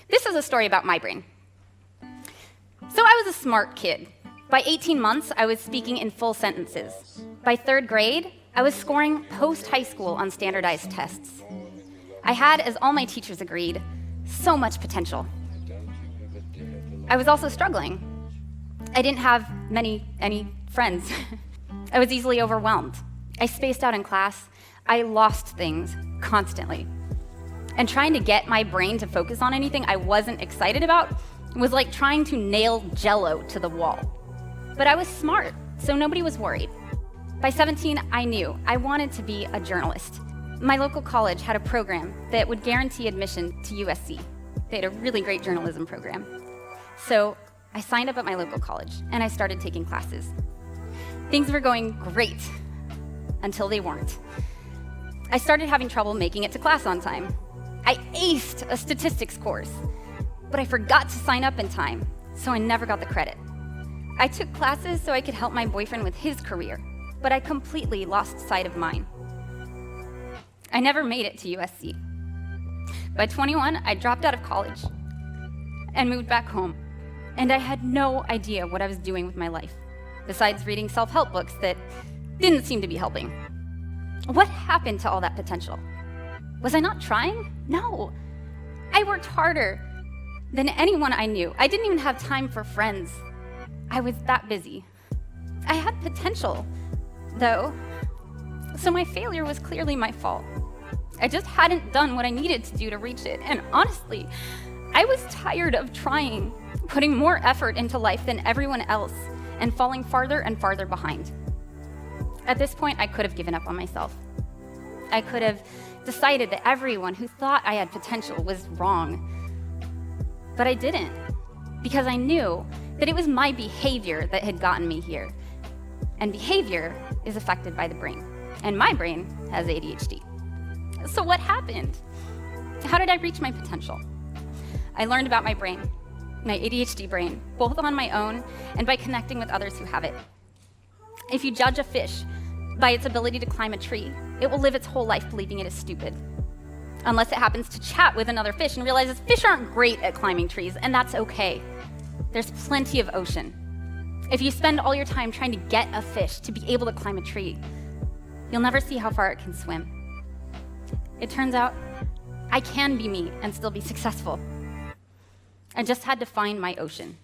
This is a story about my brain. So I was a smart kid. By 18 months, I was speaking in full sentences. By 3rd grade, I was scoring post-high school on standardized tests. I had, as all my teachers agreed, so much potential. I was also struggling. I didn't have any friends. I was easily overwhelmed. I spaced out in class. I lost things constantly. And trying to get my brain to focus on anything I wasn't excited about was like trying to nail Jell-O to the wall. But I was smart, so nobody was worried. By 17, I knew I wanted to be a journalist. My local college had a program that would guarantee admission to USC. They had a really great journalism program. So I signed up at my local college, and I started taking classes. Things were going great until they weren't. I started having trouble making it to class on time. I aced a statistics course, but I forgot to sign up in time, so I never got the credit. I took classes so I could help my boyfriend with his career, but I completely lost sight of mine. I never made it to USC. By 21, I dropped out of college and moved back home, and I had no idea what I was doing with my life, besides reading self-help books that didn't seem to be helping. What happened to all that potential? Was I not trying? No. I worked harder than anyone I knew. I didn't even have time for friends. I was that busy. I had potential, though, so my failure was clearly my fault. I just hadn't done what I needed to do to reach it, and honestly, I was tired of trying, putting more effort into life than everyone else, and falling farther and farther behind. At this point, I could have given up on myself. I could have decided that everyone who thought I had potential was wrong. But I didn't, because I knew that it was my behavior that had gotten me here. And behavior is affected by the brain, and my brain has ADHD. So what happened? How did I reach my potential? I learned about my brain, my ADHD brain, both on my own and by connecting with others who have it. If you judge a fish by its ability to climb a tree, it will live its whole life believing it is stupid. Unless it happens to chat with another fish and realizes fish aren't great at climbing trees, and that's okay. There's plenty of ocean. If you spend all your time trying to get a fish to be able to climb a tree, you'll never see how far it can swim. It turns out I can be me and still be successful. I just had to find my ocean.